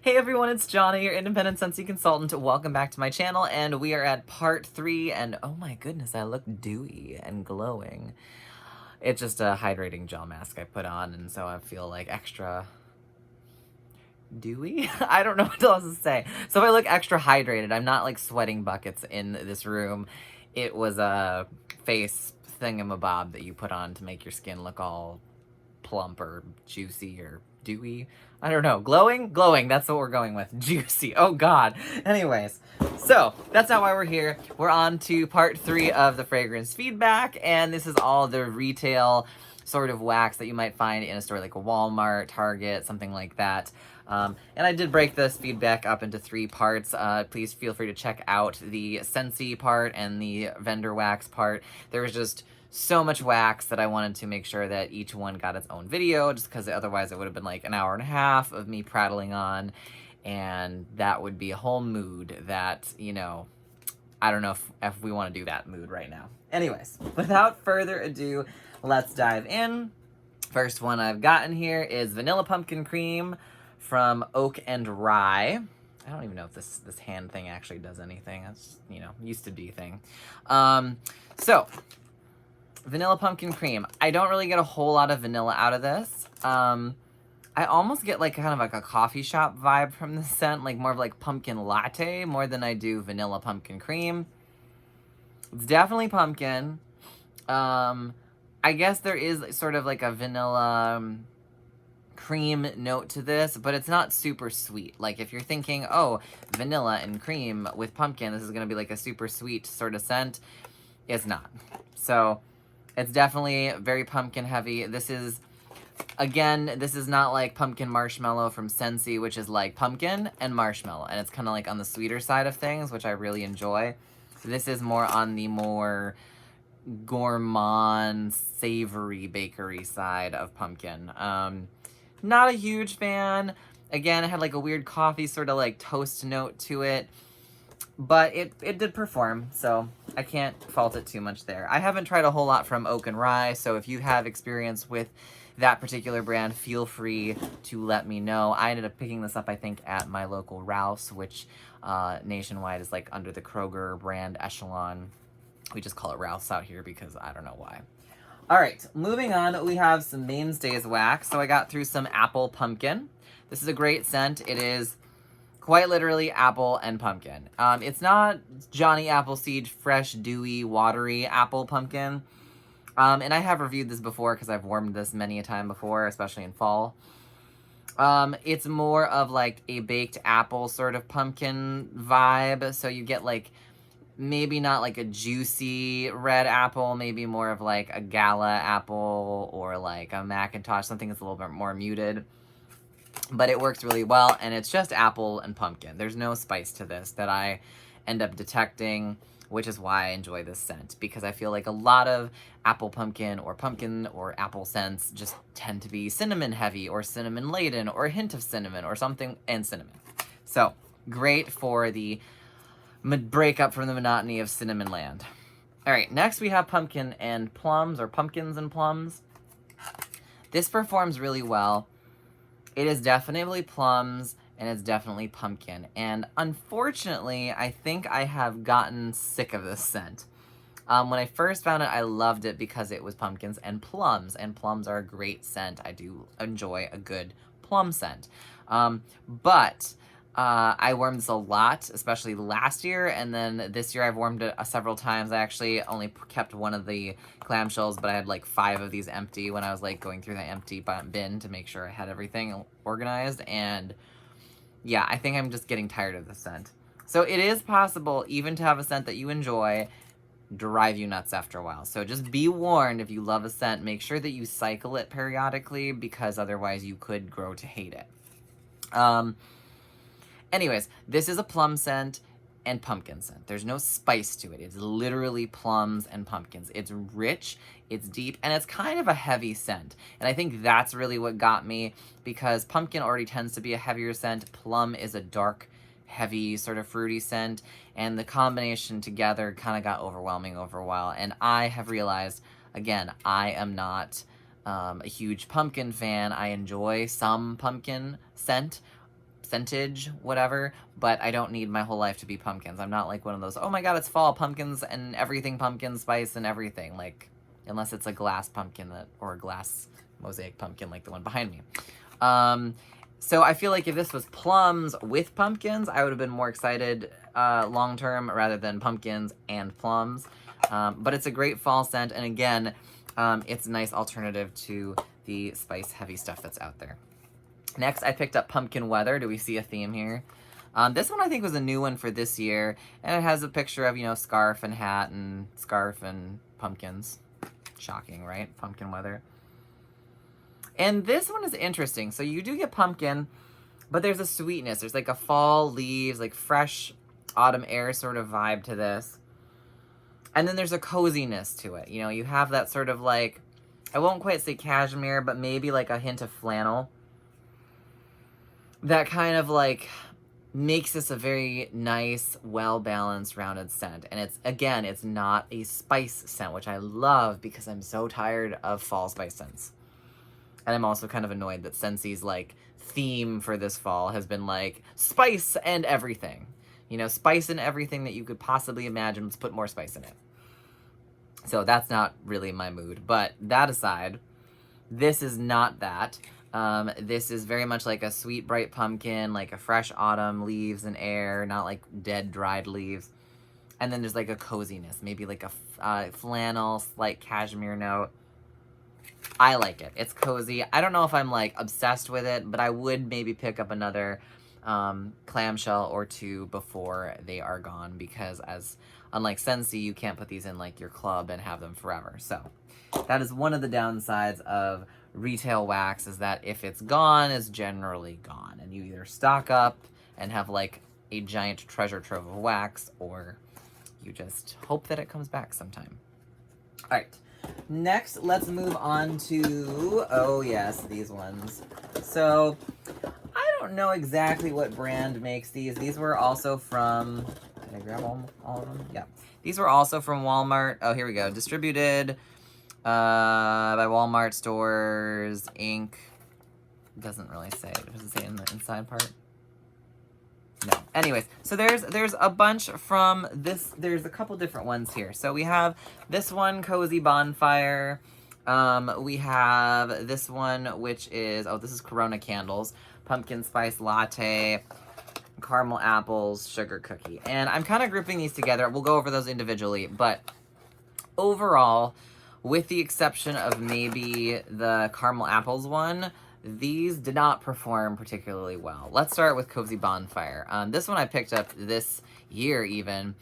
Hey everyone, it's Johnny, your independent Scentsy consultant. Welcome back to my channel, and we are at part 3, and oh my goodness, I look dewy and glowing. It's just a hydrating gel mask I put on, and so I feel like extra dewy? I don't know what else to say. So if I look extra hydrated, I'm not like sweating buckets in this room. It was a face thingamabob that you put on to make your skin look all plump or juicy or dewy. I don't know. Glowing? Glowing. That's what we're going with. Juicy. Oh, God. Anyways, so that's not why we're here. We're on to part 3 of the fragrance feedback, and this is all the retail sort of wax that you might find in a store like a Walmart, Target, something like that. And I did break this feedback up into 3 parts. Please feel free to check out the Scentsy part and the vendor wax part. There was just so much wax that I wanted to make sure that each one got its own video, just because otherwise it would have been like an hour and a half of me prattling on, and that would be a whole mood that, you know, I don't know if we want to do that mood right now. Anyways, without further ado, let's dive in. First one I've gotten here is Vanilla Pumpkin Cream from Oak and Rye. I don't even know if this hand thing actually does anything. That's, you know, used to be thing. So Vanilla Pumpkin Cream. I don't really get a whole lot of vanilla out of this. I almost get like kind of like a coffee shop vibe from the scent, like more of like pumpkin latte more than I do vanilla pumpkin cream. It's definitely pumpkin. I guess there is sort of like a vanilla cream note to this, but it's not super sweet. Like if you're thinking, oh, vanilla and cream with pumpkin, this is gonna be like a super sweet sort of scent, it's not. So it's definitely very pumpkin heavy. This is, again, this is not like pumpkin marshmallow from Scentsy, which is like pumpkin and marshmallow, and it's kind of like on the sweeter side of things, which I really enjoy. This is more on the more gourmand, savory bakery side of pumpkin. Not a huge fan. Again, it had like a weird coffee sort of like toast note to it, but it did perform, so I can't fault it too much there. I haven't tried a whole lot from Oak and Rye, so if you have experience with that particular brand, feel free to let me know. I ended up picking this up, I think, at my local Rouse, which nationwide is like under the Kroger brand echelon. We just call it Rouse out here because I don't know why. All right, moving on, we have some Mainstays wax. So I got through some Apple Pumpkin. This is a great scent. It is quite literally apple and pumpkin. It's not Johnny Appleseed fresh, dewy, watery apple pumpkin. And I have reviewed this before because I've warmed this many a time before, especially in fall. It's more of like a baked apple sort of pumpkin vibe. So you get like, maybe not like a juicy red apple, maybe more of like a gala apple or like a Macintosh, something that's a little bit more muted. But it works really well, and it's just apple and pumpkin. There's no spice to this that I end up detecting, which is why I enjoy this scent, because I feel like a lot of apple pumpkin or apple scents just tend to be cinnamon heavy or cinnamon laden or a hint of cinnamon or something, and cinnamon. So great for the break up from the monotony of cinnamon land. All right, next we have pumpkin and plums, or pumpkins and plums. This performs really well. It is definitely plums, and it's definitely pumpkin. And unfortunately, I think I have gotten sick of this scent. When I first found it, I loved it because it was pumpkins and plums are a great scent. I do enjoy a good plum scent. But I warmed this a lot, especially last year, and then this year I've warmed it several times. I actually only kept one of the clamshells, but I had like 5 of these empty when I was like going through the empty bin to make sure I had everything organized, and yeah, I think I'm just getting tired of the scent. So it is possible even to have a scent that you enjoy drive you nuts after a while. So just be warned, if you love a scent, make sure that you cycle it periodically, because otherwise you could grow to hate it. Anyways, this is a plum scent and pumpkin scent. There's no spice to it. It's literally plums and pumpkins. It's rich, it's deep, and it's kind of a heavy scent. And I think that's really what got me, because pumpkin already tends to be a heavier scent. Plum is a dark, heavy, sort of fruity scent, and the combination together kind of got overwhelming over a while. And I have realized, again, I am not a huge pumpkin fan. I enjoy some pumpkin scent, scentage, whatever, but I don't need my whole life to be pumpkins. I'm not like one of those, oh my god, it's fall, pumpkins and everything, pumpkin spice and everything, like, unless it's a glass pumpkin or a glass mosaic pumpkin like the one behind me. So I feel like if this was plums with pumpkins, I would have been more excited long term rather than pumpkins and plums. But it's a great fall scent, and again, it's a nice alternative to the spice heavy stuff that's out there. Next, I picked up Pumpkin Weather. Do we see a theme here? This one I think was a new one for this year, and it has a picture of, you know, scarf and hat and scarf and pumpkins. Shocking, right? Pumpkin Weather. And this one is interesting. So you do get pumpkin, but there's a sweetness. There's like a fall leaves, like fresh autumn air sort of vibe to this. And then there's a coziness to it. You know, you have that sort of like, I won't quite say cashmere, but maybe like a hint of flannel. That kind of like makes this a very nice, well-balanced, rounded scent. And it's, again, it's not a spice scent, which I love because I'm so tired of fall spice scents. And I'm also kind of annoyed that Scentsy's like theme for this fall has been like spice and everything. You know, spice and everything that you could possibly imagine. Let's put more spice in it. So that's not really my mood. But that aside, this is not that. This is very much like a sweet, bright pumpkin, like a fresh autumn leaves and air, not like dead, dried leaves. And then there's like a coziness, maybe like a flannel, slight cashmere note. I like it. It's cozy. I don't know if I'm like obsessed with it, but I would maybe pick up another clamshell or two before they are gone, because unlike Scentsy, you can't put these in like your club and have them forever. So that is one of the downsides of retail wax, is that if it's gone, it's generally gone, and you either stock up and have like a giant treasure trove of wax, or you just hope that it comes back sometime. All right. Next, let's move on to, oh yes, these ones. So, I don't know exactly what brand makes these. These were also from, did I grab all of them? Yeah. These were also from Walmart. Oh, here we go. Distributed by Walmart Stores, Inc. Doesn't really say. Does it say in the inside part? No. Anyways, so there's a bunch from this. There's a couple different ones here. So we have this one, Cozy Bonfire. We have this one, which is, oh, this is Corona Candles. Pumpkin Spice Latte, Caramel Apples, Sugar Cookie. And I'm kind of grouping these together. We'll go over those individually. But overall, with the exception of maybe the Caramel Apples one, these did not perform particularly well. Let's start with Cozy Bonfire. This one I picked up this year even.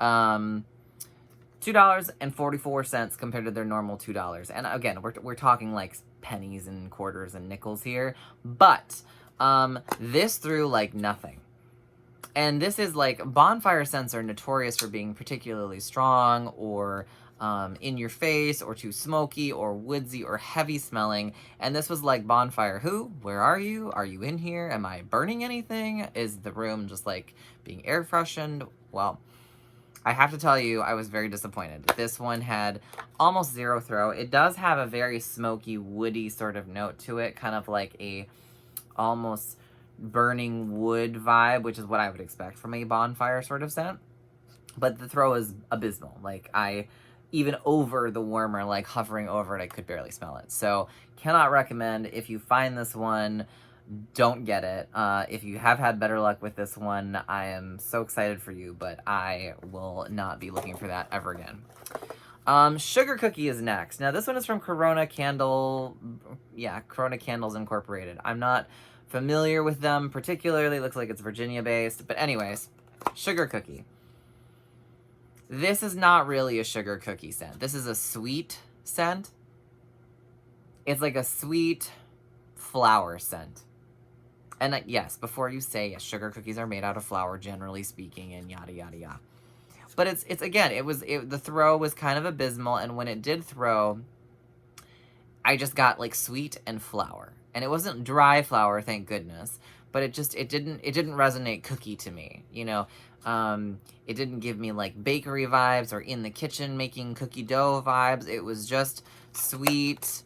$2.44 compared to their normal $2. And again, we're talking like pennies and quarters and nickels here. But this threw like nothing. And this is like, bonfire scents are notorious for being particularly strong or in your face, or too smoky or woodsy or heavy smelling. And this was like, bonfire who? Where are you? Are you in here? Am I burning anything? Is the room just like being air freshened? Well, I have to tell you, I was very disappointed. This one had almost zero throw. It does have a very smoky, woody sort of note to it, kind of like a almost burning wood vibe, which is what I would expect from a bonfire sort of scent. But the throw is abysmal. Like, even over the warmer, like hovering over it, I could barely smell it. So, cannot recommend. If you find this one, don't get it. If you have had better luck with this one, I am so excited for you, but I will not be looking for that ever again. Sugar Cookie is next. Now, this one is from Corona Candles Incorporated. I'm not familiar with them particularly. It looks like it's Virginia-based. But anyways, Sugar Cookie. This is not really a sugar cookie scent. This is a sweet scent. It's like a sweet flour scent. And yes, before you say, yes, sugar cookies are made out of flour, generally speaking, and yada, yada, yada. But it's again, the throw was kind of abysmal, and when it did throw, I just got like sweet and flour. And it wasn't dry flour, thank goodness, but it didn't resonate cookie to me, you know. It didn't give me like bakery vibes or in the kitchen making cookie dough vibes. It was just sweet,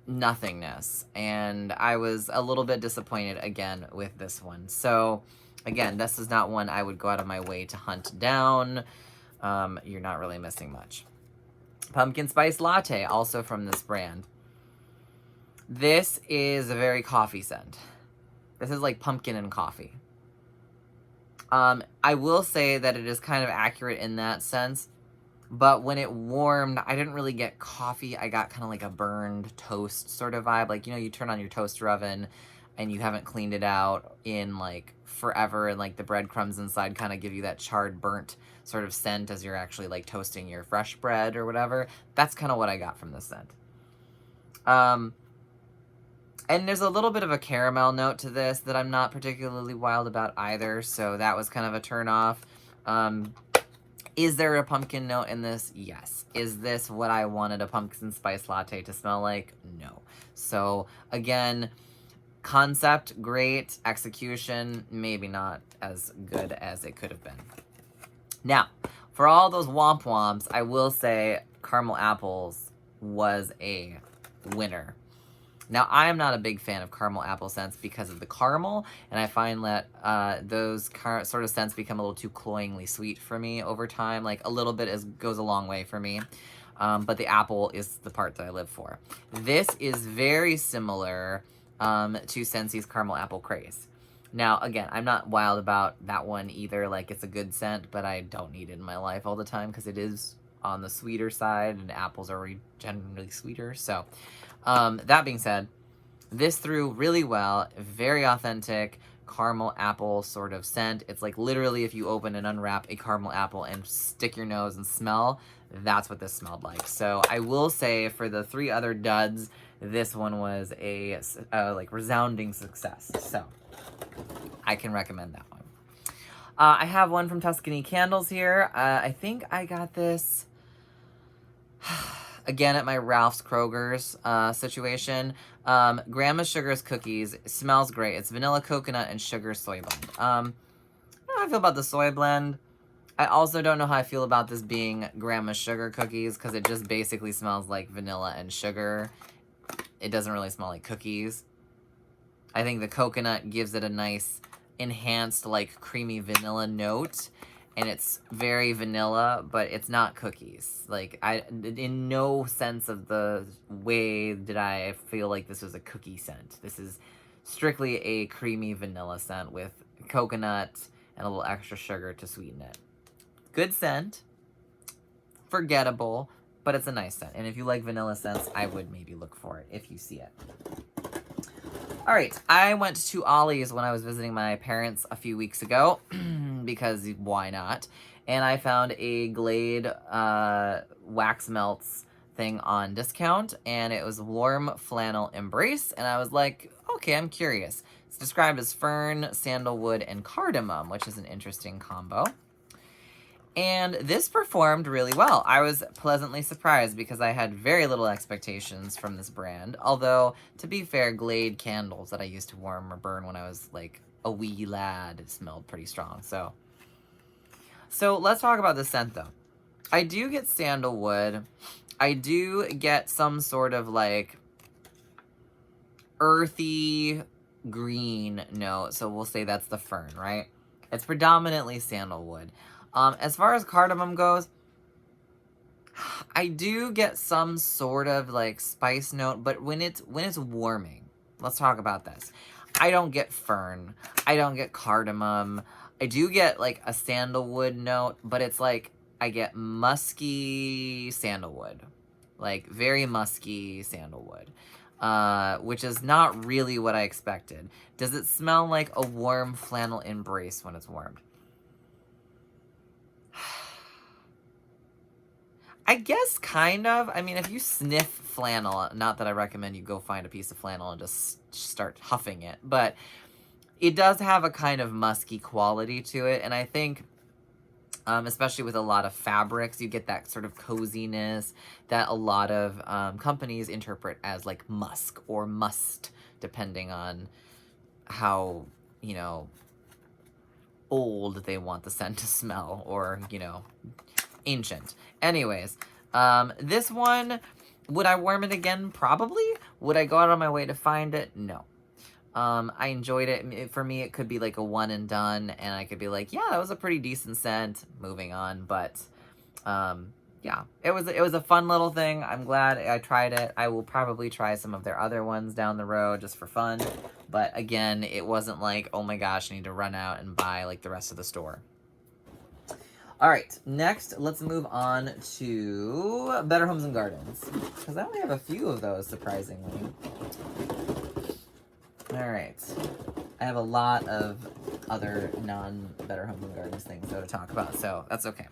nothingness. And I was a little bit disappointed again with this one. So again, this is not one I would go out of my way to hunt down. You're not really missing much. Pumpkin Spice Latte, also from this brand. This is a very coffee scent. This is like pumpkin and coffee. I will say that it is kind of accurate in that sense, but when it warmed, I didn't really get coffee. I got kind of like a burned toast sort of vibe. Like, you know, you turn on your toaster oven and you haven't cleaned it out in like forever, and like the breadcrumbs inside kind of give you that charred, burnt sort of scent as you're actually like toasting your fresh bread or whatever. That's kind of what I got from this scent. And there's a little bit of a caramel note to this that I'm not particularly wild about either, so that was kind of a turnoff. Is there a pumpkin note in this? Yes. Is this what I wanted a pumpkin spice latte to smell like? No. So, again, concept, great. Execution, maybe not as good as it could have been. Now, for all those womp womps, I will say caramel apples was a winner. Now, I am not a big fan of caramel apple scents because of the caramel, and I find that those sort of scents become a little too cloyingly sweet for me over time. Like, a little bit goes a long way for me, but the apple is the part that I live for. This is very similar to Scentsy's Caramel Apple Craze. Now, again, I'm not wild about that one either. Like, it's a good scent, but I don't need it in my life all the time because it is on the sweeter side, and apples are generally sweeter, so... that being said, this threw really well, very authentic caramel apple sort of scent. It's like literally if you open and unwrap a caramel apple and stick your nose and smell, that's what this smelled like. So I will say for the 3 other duds, this one was a like resounding success. So I can recommend that one. I have one from Tuscany Candles here. I think I got this... Again, at my Ralph's Kroger's situation. Grandma's Sugar's Cookies. It smells great. It's vanilla, coconut, and sugar soy blend. I don't know how I feel about the soy blend. I also don't know how I feel about this being Grandma's Sugar Cookies, because it just basically smells like vanilla and sugar. It doesn't really smell like cookies. I think the coconut gives it a nice, enhanced, like, creamy vanilla note. And it's very vanilla, but it's not cookies. Like, in no sense of the way did I feel like this was a cookie scent. This is strictly a creamy vanilla scent with coconut and a little extra sugar to sweeten it. Good scent. Forgettable, but it's a nice scent. And if you like vanilla scents, I would maybe look for it if you see it. All right, I went to Ollie's when I was visiting my parents a few weeks ago, because why not? And I found a Glade wax melts thing on discount, and it was warm flannel embrace, and I was like, okay, I'm curious. It's described as fern, sandalwood, and cardamom, which is an interesting combo. And this performed really well. I was pleasantly surprised because I had very little expectations from this brand. Although, to be fair, Glade candles that I used to warm or burn when I was like a wee lad smelled pretty strong. So let's talk about the scent though. I do get sandalwood. I do get some sort of like earthy green note. So we'll say that's the fern, right? It's predominantly sandalwood. As far as cardamom goes, I do get some sort of like spice note, but when it's warming, let's talk about this. I don't get fern. I don't get cardamom. I do get like a sandalwood note, but it's like I get musky sandalwood, like very musky sandalwood, which is not really what I expected. Does it smell like a warm flannel embrace when it's warmed? I guess kind of. I mean, if you sniff flannel, not that I recommend you go find a piece of flannel and just start huffing it, but it does have a kind of musky quality to it, and I think, especially with a lot of fabrics, you get that sort of coziness that a lot of companies interpret as like musk or must, depending on how, you know, old they want the scent to smell, or, you know, ancient. Anyways, this one, Would I warm it again? Probably. Would I go out on my way to find it? No. I enjoyed it. For me, it could be like a one and done, and I could be like, yeah, that was a pretty decent scent. Moving on, but yeah, it was a fun little thing. I'm glad I tried it. I will probably try some of their other ones down the road just for fun. But again, it wasn't like, oh my gosh, I need to run out and buy like the rest of the store. All right, next, let's move on to Better Homes and Gardens, because I only have a few of those, surprisingly. All right, I have a lot of other non-Better Homes and Gardens things though to talk about, so that's okay.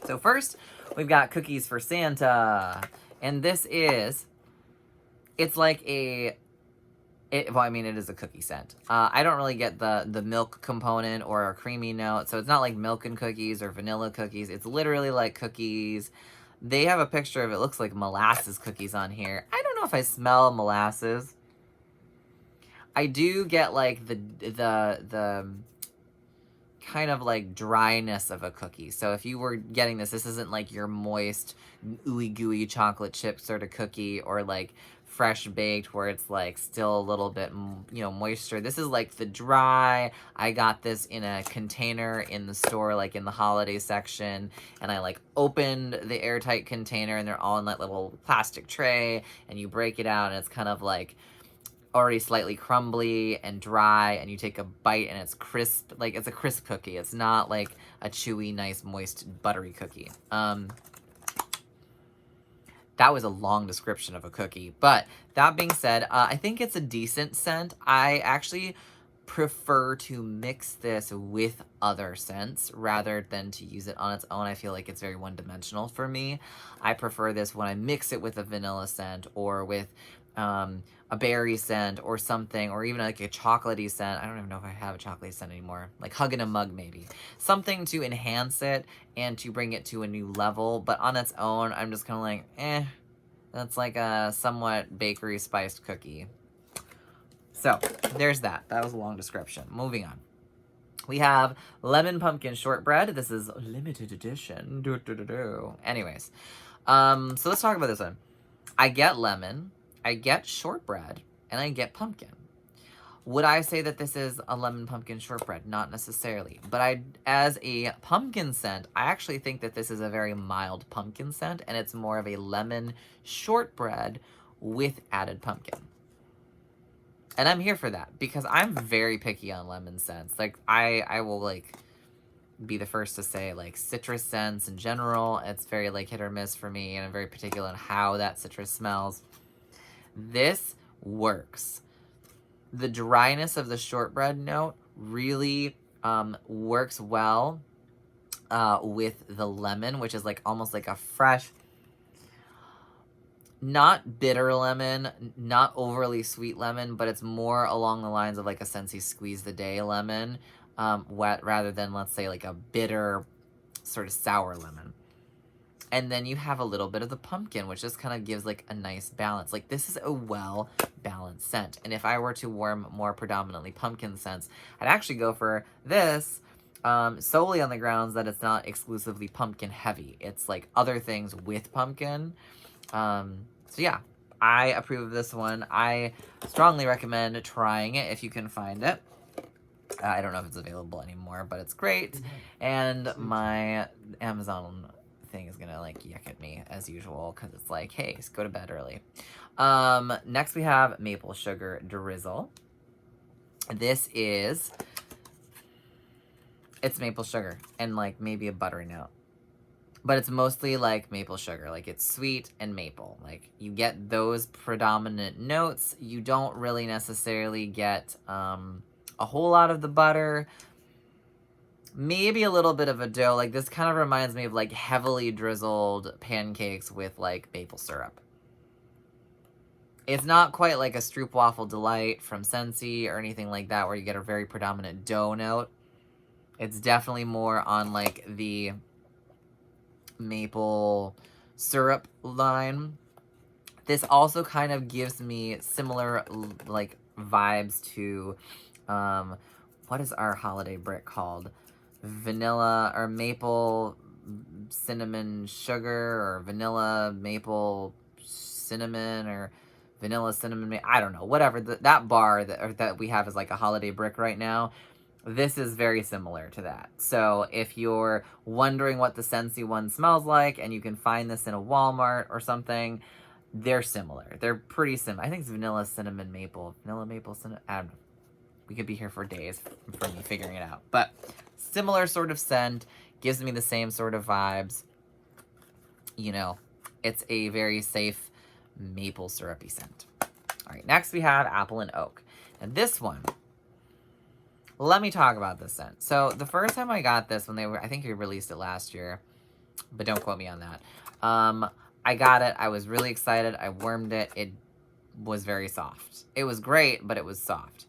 So first, we've got Cookies for Santa, and this is, it's like a, well, I mean, it is a cookie scent. I don't really get the milk component or a creamy note, so it's not like milk and cookies or vanilla cookies. It's literally like cookies. They have a picture of it looks like molasses cookies on here. I don't know if I smell molasses. I do get like the kind of like dryness of a cookie. So if you were getting this isn't like your moist, ooey gooey chocolate chip sort of cookie, or like fresh baked where it's like still a little bit, you know, moisture. This is like the dry. I got this in a container in the store, like in the holiday section, and I like opened the airtight container, and they're all in that little plastic tray, and you break it out, and it's kind of like already slightly crumbly and dry, and you take a bite and it's crisp. Like, it's a crisp cookie. It's not like a chewy, nice, moist, buttery cookie. That was a long description of a cookie, but that being said, I think it's a decent scent. I actually prefer to mix this with other scents rather than to use it on its own. I feel like it's very one-dimensional for me. I prefer this when I mix it with a vanilla scent or with a berry scent or something, or even like a chocolatey scent. I don't even know if I have a chocolatey scent anymore. Like Hug in a Mug, maybe. Something to enhance it and to bring it to a new level, but on its own, I'm just kind of like, eh. That's like a somewhat bakery spiced cookie. So, there's that. That was a long description. Moving on. We have lemon pumpkin shortbread. This is limited edition. Anyways, so let's talk about this one. I get lemon, I get shortbread, and I get pumpkin. Would I say that this is a lemon pumpkin shortbread? Not necessarily. But as a pumpkin scent, I actually think that this is a very mild pumpkin scent, and it's more of a lemon shortbread with added pumpkin. And I'm here for that, because I'm very picky on lemon scents. Like, I will, like, be the first to say, like, citrus scents in general, it's very, like, hit or miss for me, and I'm very particular on how that citrus smells. This works. The dryness of the shortbread note really works well with the lemon, which is like almost like a fresh, not bitter lemon, not overly sweet lemon, but it's more along the lines of like a Scentsy Squeeze the Day lemon, rather than, let's say, like a bitter sort of sour lemon. And then you have a little bit of the pumpkin, which just kind of gives like a nice balance. Like, this is a well-balanced scent. And if I were to warm more predominantly pumpkin scents, I'd actually go for this solely on the grounds that it's not exclusively pumpkin heavy. It's like other things with pumpkin. So yeah, I approve of this one. I strongly recommend trying it if you can find it. I don't know if it's available anymore, but it's great. And my Amazon thing is gonna like yuck at me as usual, because it's like, hey, just go to bed early. Next we have maple sugar drizzle. This is, it's maple sugar and like maybe a buttery note, but it's mostly like maple sugar. Like, it's sweet and maple. Like, you get those predominant notes. You don't really necessarily get a whole lot of the butter. Maybe a little bit of a dough. Like, this kind of reminds me of like heavily drizzled pancakes with like maple syrup. It's not quite like a Stroopwafel Delight from Scentsy or anything like that, where you get a very predominant dough note. It's definitely more on like the maple syrup line. This also kind of gives me similar like vibes to what is our holiday brick called? Vanilla or maple cinnamon sugar, or vanilla maple cinnamon or vanilla cinnamon, I don't know, whatever, that bar that we have is like a holiday brick right now. This is very similar to that. So if you're wondering what the Scentsy one smells like, and you can find this in a Walmart or something, they're similar. They're pretty similar. I think it's vanilla, cinnamon, maple. Vanilla, maple, cinnamon. I don't know. We could be here for days for me figuring it out. But similar sort of scent. Gives me the same sort of vibes. You know, it's a very safe maple syrupy scent. All right, next we have apple and oak. And this one, let me talk about this scent. So the first time I got this, I think we released it last year, but don't quote me on that. I got it. I was really excited. I warmed it. It was very soft. It was great, but it was soft.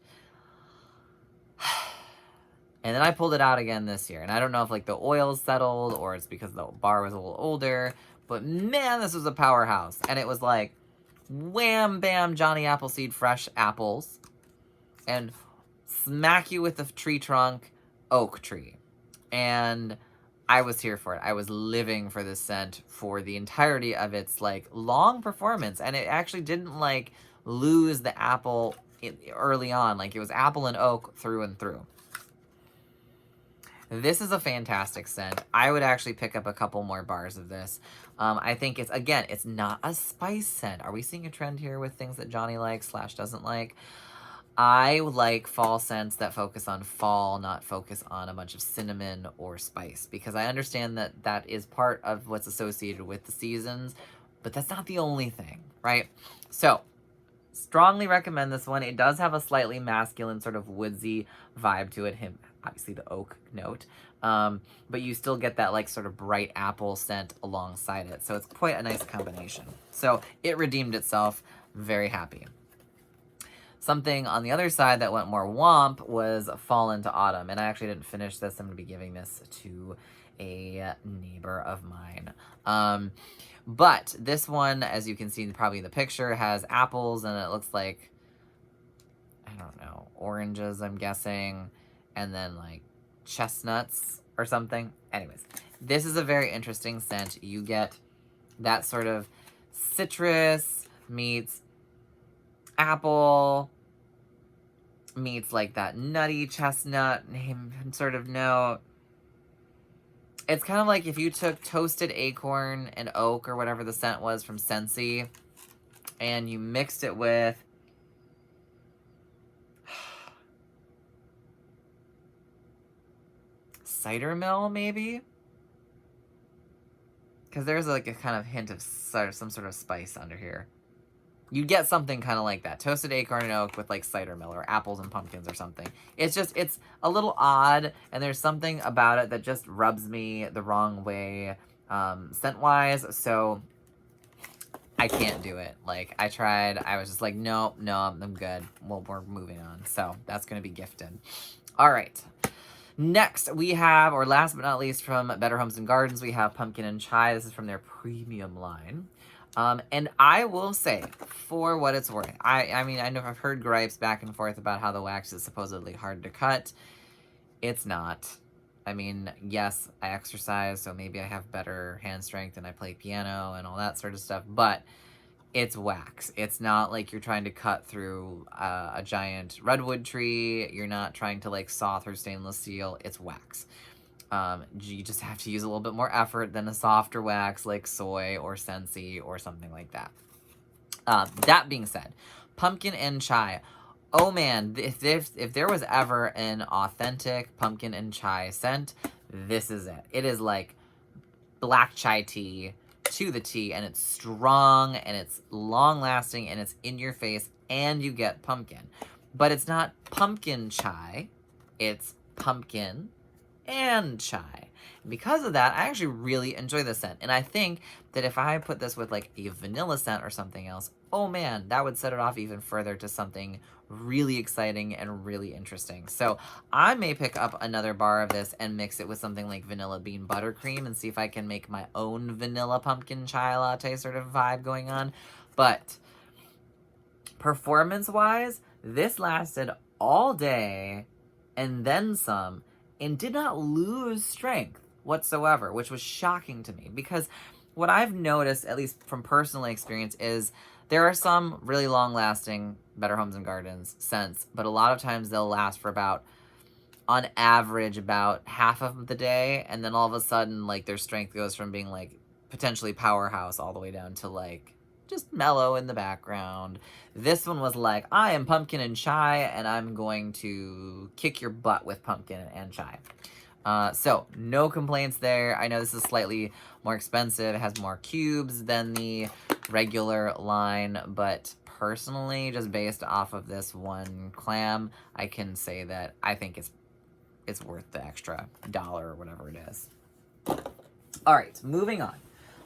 And then I pulled it out again this year. And I don't know if like the oils settled or it's because the bar was a little older. But man, this was a powerhouse. And it was like wham, bam, Johnny Appleseed fresh apples. And smack you with the tree trunk, oak tree. And I was here for it. I was living for this scent for the entirety of its like long performance. And it actually didn't like lose the apple early on. Like it was apple and oak through and through. This is a fantastic scent. I would actually pick up a couple more bars of this. I think it's not a spice scent. Are we seeing a trend here with things that Johnny likes / doesn't like? I like fall scents that focus on fall, not focus on a bunch of cinnamon or spice, because I understand that that is part of what's associated with the seasons, but that's not the only thing, right? So, strongly recommend this one. It does have a slightly masculine sort of woodsy vibe to it. Obviously the oak note, but you still get that like sort of bright apple scent alongside it. So it's quite a nice combination. So it redeemed itself. Very happy. Something on the other side that went more womp was Fall into Autumn. And I actually didn't finish this. I'm going to be giving this to a neighbor of mine. But this one, as you can see probably in the picture, has apples and it looks like, I don't know, oranges, I'm guessing, and then like chestnuts or something. Anyways, this is a very interesting scent. You get that sort of citrus meets apple meets like that nutty chestnut sort of note. It's kind of like if you took toasted acorn and oak or whatever the scent was from Scentsy and you mixed it with cider mill, maybe? Because there's like a kind of hint of some sort of spice under here. You get something kind of like that. Toasted acorn and oak with like cider mill or apples and pumpkins or something. It's a little odd, and there's something about it that just rubs me the wrong way scent-wise, so I can't do it. Like, I tried, I was just like, no, I'm good. Well, we're moving on. So that's going to be gifted. All right. Next, we have, or last but not least, from Better Homes and Gardens, we have Pumpkin and Chai. This is from their premium line. And I will say, for what it's worth, I mean, I know I've heard gripes back and forth about how the wax is supposedly hard to cut. It's not. I mean, yes, I exercise, so maybe I have better hand strength and I play piano and all that sort of stuff, but it's wax. It's not like you're trying to cut through a giant redwood tree. You're not trying to like saw through stainless steel. It's wax. You just have to use a little bit more effort than a softer wax like soy or Scentsy or something like that. That being said, pumpkin and chai. Oh man, if there was ever an authentic pumpkin and chai scent, this is it. It is like black chai tea to the tea, and it's strong and it's long lasting and it's in your face and you get pumpkin. But it's not pumpkin chai, it's pumpkin and chai. And because of that, I actually really enjoy the scent. And I think that if I put this with like a vanilla scent or something else, oh man, that would set it off even further to something really exciting and really interesting. So I may pick up another bar of this and mix it with something like vanilla bean buttercream and see if I can make my own vanilla pumpkin chai latte sort of vibe going on. But performance-wise, this lasted all day and then some, and did not lose strength whatsoever, which was shocking to me because what I've noticed, at least from personal experience, is there are some really long-lasting Better Homes and Gardens scents, but a lot of times they'll last for about, on average, about half of the day, and then all of a sudden, like, their strength goes from being, like, potentially powerhouse all the way down to, like, just mellow in the background. This one was like, I am pumpkin and chai, and I'm going to kick your butt with pumpkin and chai. So, no complaints there. I know this is slightly more expensive. It has more cubes than the regular line, but personally, just based off of this one clam, I can say that I think it's worth the extra $1 or whatever it is. All right, moving on.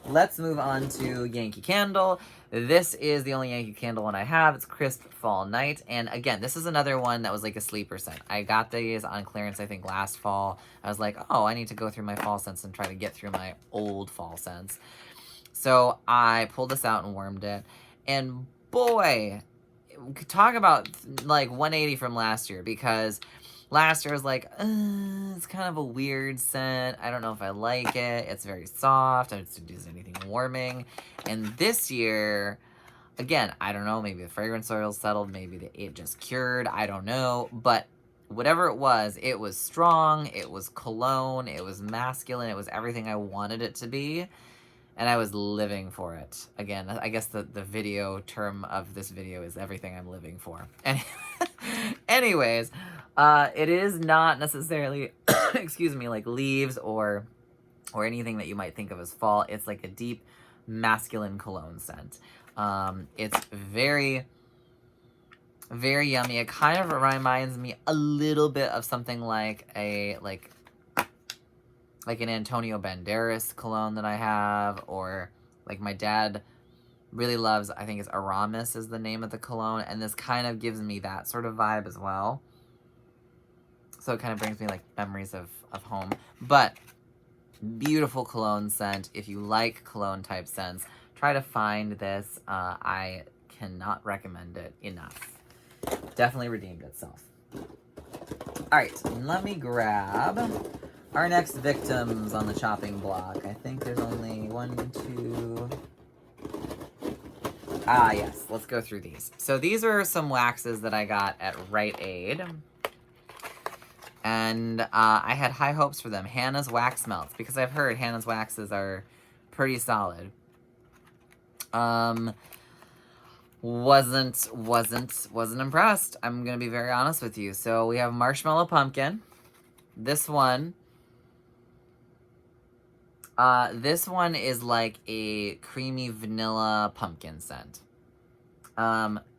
Let's move on to Yankee Candle. This is the only Yankee Candle one I have. It's Crisp Fall Night. And again, this is another one that was like a sleeper scent. I got these on clearance, I think, last fall. I was like, oh, I need to go through my fall scents and try to get through my old fall scents. So I pulled this out and warmed it. And boy, talk about like 180 from last year, because last year I was like, it's kind of a weird scent. I don't know if I like it. It's very soft. I don't use anything warming. And this year, again, I don't know. Maybe the fragrance oil settled. Maybe it just cured. I don't know. But whatever it was strong. It was cologne. It was masculine. It was everything I wanted it to be. And I was living for it. Again, I guess the video term of this video is everything I'm living for. And anyways, it is not necessarily, excuse me, like leaves or anything that you might think of as fall. It's like a deep masculine cologne scent. It's very, very yummy. It kind of reminds me a little bit of something like like an Antonio Banderas cologne that I have, or like my dad really loves, I think it's Aramis is the name of the cologne, and this kind of gives me that sort of vibe as well. So it kind of brings me like memories of home. But beautiful cologne scent. If you like cologne type scents, try to find this. I cannot recommend it enough. Definitely redeemed itself. All right, let me grab our next victims on the chopping block. I think there's only 1, 2... yes, let's go through these. So these are some waxes that I got at Rite Aid. And I had high hopes for them. Hannah's Wax Melts, because I've heard Hannah's waxes are pretty solid. Wasn't impressed. I'm gonna be very honest with you. So we have Marshmallow Pumpkin. This one is like a creamy vanilla pumpkin scent.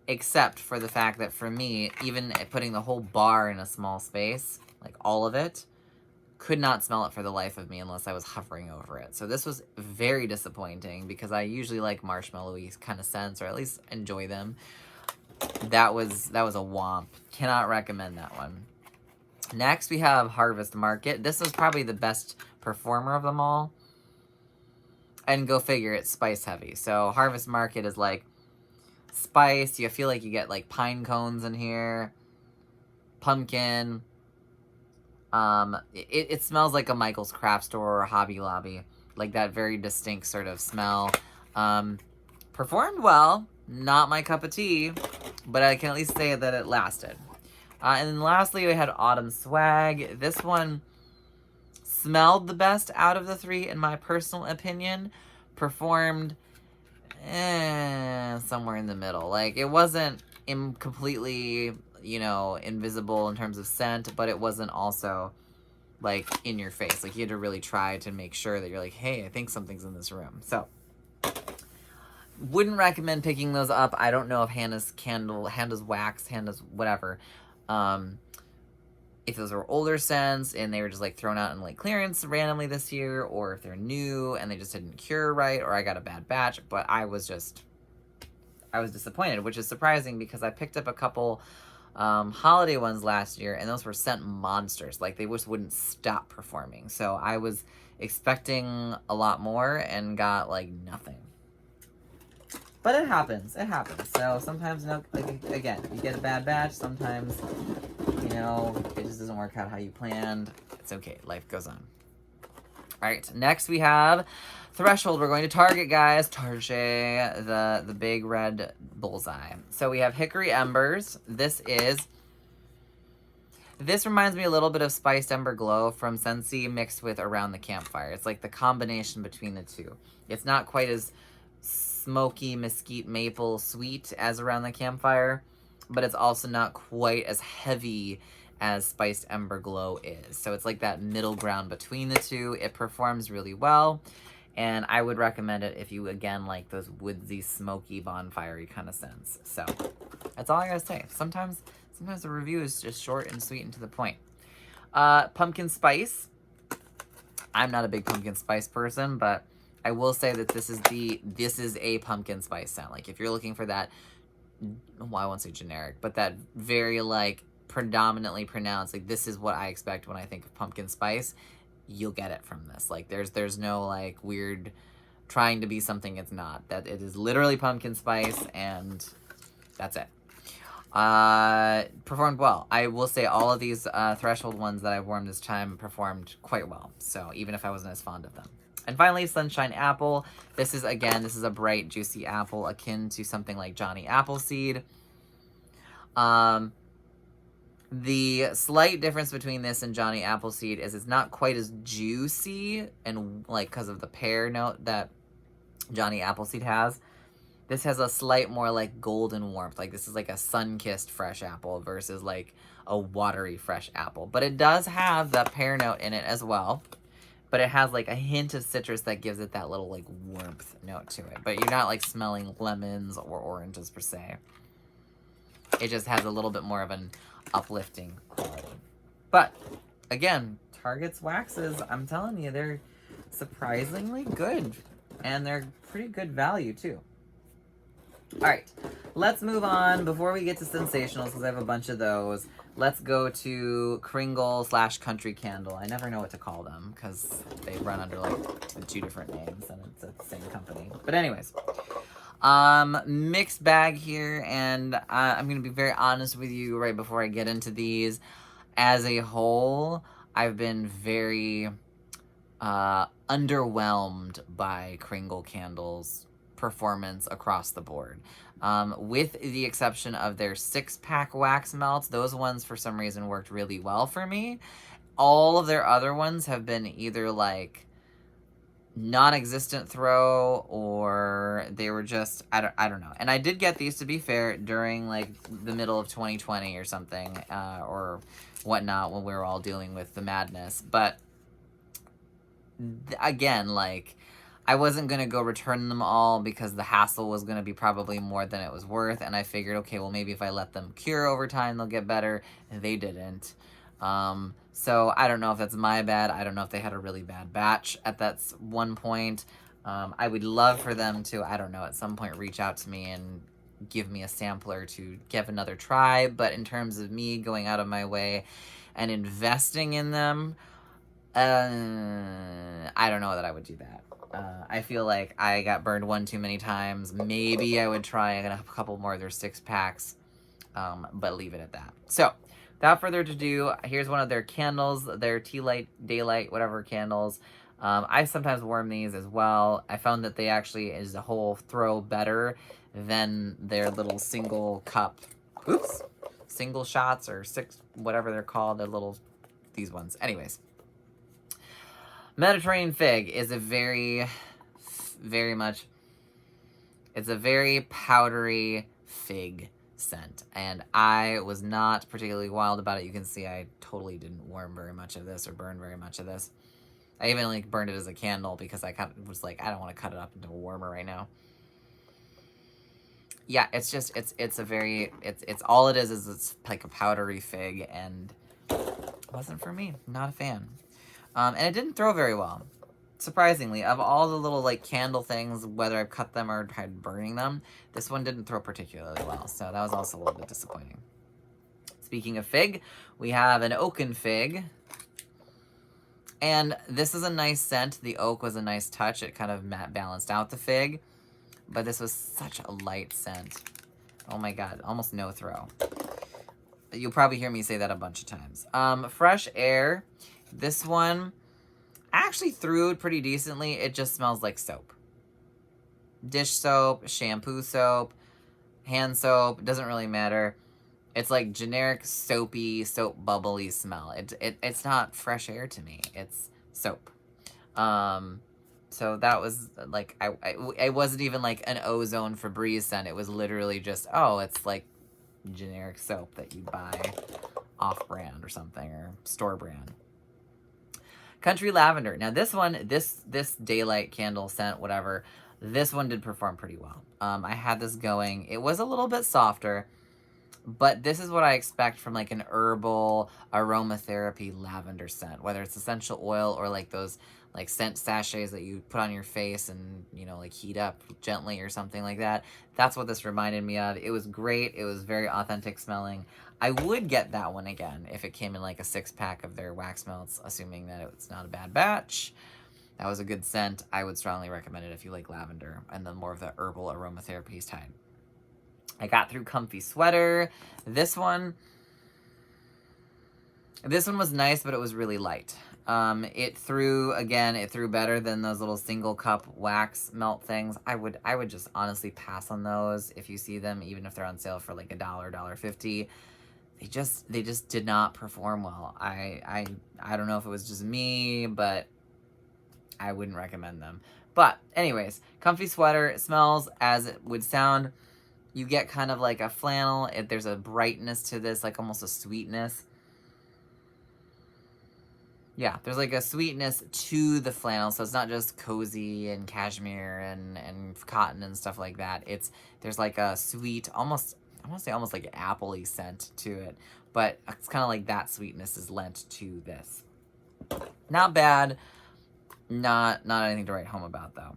Except for the fact that for me, even putting the whole bar in a small space, like all of it, could not smell it for the life of me unless I was hovering over it. So this was very disappointing, because I usually like marshmallowy kind of scents, or at least enjoy them. That was a womp. Cannot recommend that one. Next, we have Harvest Market. This was probably the best performer of them all. And go figure, it's spice heavy. So Harvest Market is like spice. You feel like you get like pine cones in here. Pumpkin. It smells like a Michael's Craft Store or Hobby Lobby. Like that very distinct sort of smell. Performed well. Not my cup of tea. But I can at least say that it lasted. And then lastly, we had Autumn Swag. This one smelled the best out of the three, in my personal opinion. Performed somewhere in the middle. Like, it wasn't completely, you know, invisible in terms of scent, but it wasn't also, like, in your face. Like, you had to really try to make sure that you're like, hey, I think something's in this room. So, wouldn't recommend picking those up. I don't know if Hannah's Candle, Hannah's Wax, Hannah's whatever, if those were older scents and they were just like thrown out in like clearance randomly this year, or if they're new and they just didn't cure right, or I got a bad batch. But I was disappointed, which is surprising, because I picked up a couple holiday ones last year, and those were scent monsters. Like, they just wouldn't stop performing. So I was expecting a lot more and got like nothing. But it happens. It happens. So sometimes, you know, like, again, you get a bad batch. Sometimes, you know, it just doesn't work out how you planned. It's okay. Life goes on. All right, next we have Threshold. We're going to Target, guys. Target, the big red bullseye. So we have Hickory Embers. This reminds me a little bit of Spiced Ember Glow from Scentsy mixed with Around the Campfire. It's like the combination between the two. It's not quite as smoky, mesquite, maple, sweet as Around the Campfire, but it's also not quite as heavy as Spiced Ember Glow is. So it's like that middle ground between the two. It performs really well, and I would recommend it if you, again, like those woodsy, smoky, bonfire-y kind of scents. So that's all I gotta say. Sometimes the review is just short and sweet and to the point. Pumpkin Spice. I'm not a big pumpkin spice person, but I will say that this is a pumpkin spice scent. Like, if you're looking for that, well, I won't say generic, but that very, like, predominantly pronounced, like, this is what I expect when I think of pumpkin spice, you'll get it from this. Like, there's no, like, weird trying to be something it's not. That it is literally pumpkin spice, and that's it. Performed well. I will say all of these Threshold ones that I've worn this time performed quite well, so even if I wasn't as fond of them. And finally, Sunshine Apple. This is a bright, juicy apple akin to something like Johnny Appleseed. The slight difference between this and Johnny Appleseed is it's not quite as juicy, and like because of the pear note that Johnny Appleseed has. This has a slight more like golden warmth. Like, this is like a sun-kissed fresh apple versus like a watery fresh apple. But it does have that pear note in it as well. But it has like a hint of citrus that gives it that little like warmth note to it. But you're not like smelling lemons or oranges per se. It just has a little bit more of an uplifting quality. But again, Target's waxes, I'm telling you, they're surprisingly good. And they're pretty good value too. All right, let's move on. Before we get to Sensationals, because I have a bunch of those, let's go to Kringle / Country Candle. I never know what to call them because they run under like two different names and it's the same company. But anyways, mixed bag here, and I'm gonna be very honest with you right before I get into these. As a whole, I've been very underwhelmed by Kringle Candles performance across the board. With the exception of their 6-pack wax melts, those ones for some reason worked really well for me. All of their other ones have been either like non-existent throw, or they were just, I don't know. And I did get these, to be fair, during like the middle of 2020 or something, or whatnot, when we were all dealing with the madness. But again, like, I wasn't going to go return them all because the hassle was going to be probably more than it was worth. And I figured, okay, well, maybe if I let them cure over time, they'll get better. And they didn't. So I don't know if that's my bad. I don't know if they had a really bad batch at that one point. I would love for them to, I don't know, at some point reach out to me and give me a sampler to give another try. But in terms of me going out of my way and investing in them, I don't know that I would do that. I feel like I got burned one too many times. Maybe I would try a couple more of their 6-packs, but leave it at that. So, without further ado, here's one of their candles, their tea light, daylight, whatever candles. I sometimes warm these as well. I found that they actually, as a whole, throw better than their little single cup, single shots or 6, whatever they're called, these ones. Anyways. Mediterranean Fig is a very powdery fig scent, and I was not particularly wild about it. You can see I totally didn't warm very much of this or burn very much of this. I even like burned it as a candle because I kind of was like, I don't want to cut it up into a warmer right now. Yeah, it's just, it's all it is it's like a powdery fig, and it wasn't for me. Not a fan. And it didn't throw very well. Surprisingly, of all the little like candle things, whether I've cut them or tried burning them, this one didn't throw particularly well. So that was also a little bit disappointing. Speaking of fig, we have an oaken fig. And this is a nice scent. The oak was a nice touch. It kind of balanced out the fig. But this was such a light scent. Oh my god, almost no throw. You'll probably hear me say that a bunch of times. Fresh Air. This one, I actually threw it pretty decently. It just smells like soap. Dish soap, shampoo soap, hand soap, doesn't really matter. It's like generic soapy, soap bubbly smell. It's not fresh air to me. It's soap. So that was like, it wasn't even like an ozone Febreze scent. It was literally just, oh, it's like generic soap that you buy off brand or something, or store brand. Country Lavender. Now this one, this daylight candle scent, whatever, this one did perform pretty well. I had this going. It was a little bit softer, but this is what I expect from like an herbal aromatherapy lavender scent, whether it's essential oil or like those like scent sachets that you put on your face and, you know, like heat up gently or something like that. That's what this reminded me of. It was great. It was very authentic smelling. I would get that one again if it came in like a 6-pack of their wax melts, assuming that it's not a bad batch. That was a good scent. I would strongly recommend it if you like lavender and then more of the herbal aromatherapy type. I got through Comfy Sweater. This one was nice, but it was really light. It threw better than those little single cup wax melt things. I would just honestly pass on those if you see them, even if they're on sale for like $1, $1.50. They just did not perform well. I don't know if it was just me, but I wouldn't recommend them. But anyways, Comfy Sweater, it smells as it would sound. You get kind of like a flannel. There's a brightness to this, like almost a sweetness. Yeah, there's like a sweetness to the flannel, so it's not just cozy and cashmere and cotton and stuff like that. There's like a sweet, almost, I want to say almost like an apple-y scent to it, but it's kind of like that sweetness is lent to this. Not bad, not anything to write home about though.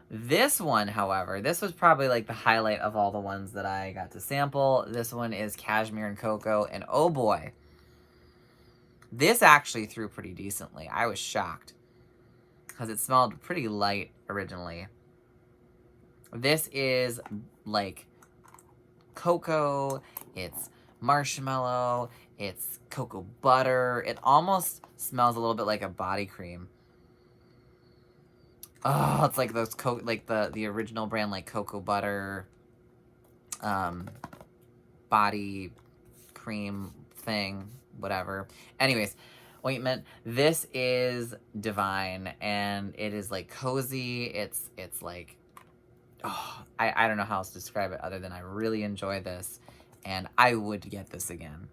This one, however, this was probably like the highlight of all the ones that I got to sample. This one is Cashmere and Cocoa, and oh boy, this actually threw pretty decently. I was shocked because it smelled pretty light originally. This is like cocoa, it's marshmallow, it's cocoa butter. It almost smells a little bit like a body cream. Oh, it's like those like the original brand, like cocoa butter body cream thing, whatever. Anyways, ointment. This is divine, and it is like cozy. It's like, oh, I don't know how else to describe it other than I really enjoy this, and I would get this again.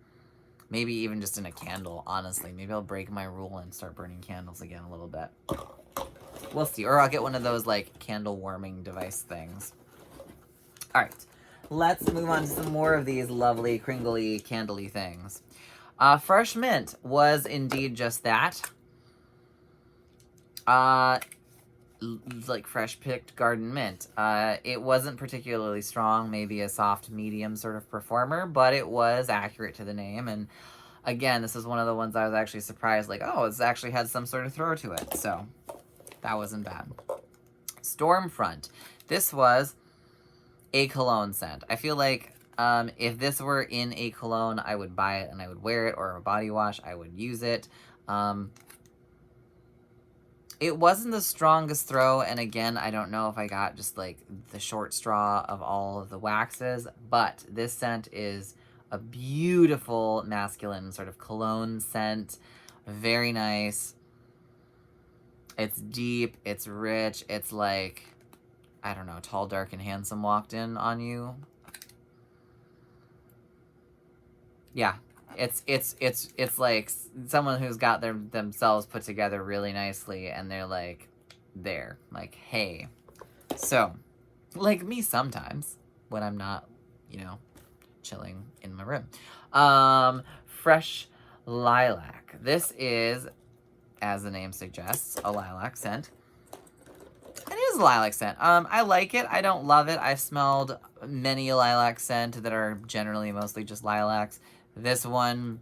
Maybe even just in a candle, honestly. Maybe I'll break my rule and start burning candles again a little bit. We'll see. Or I'll get one of those like candle warming device things. All right, let's move on to some more of these lovely kringly candly things. Fresh mint was indeed just that. Like fresh picked garden mint. It wasn't particularly strong, maybe a soft medium sort of performer, but it was accurate to the name. And again, this is one of the ones I was actually surprised, like, oh, it's actually had some sort of throw to it. So that wasn't bad. Stormfront. This was a cologne scent. I feel like if this were in a cologne, I would buy it and I would wear it, or a body wash, I would use it. It wasn't the strongest throw, and again, I don't know if I got just like the short straw of all of the waxes, but this scent is a beautiful masculine sort of cologne scent. Very nice. It's deep, it's rich, it's like, I don't know, tall, dark, and handsome walked in on you. Yeah, it's like someone who's got themselves put together really nicely, and they're like, there, like, hey. So, like me sometimes, when I'm not, you know, chilling in my room. Fresh lilac. This is, as the name suggests, a lilac scent. It is a lilac scent. I like it. I don't love it. I've smelled many a lilac scent that are generally mostly just lilacs. This one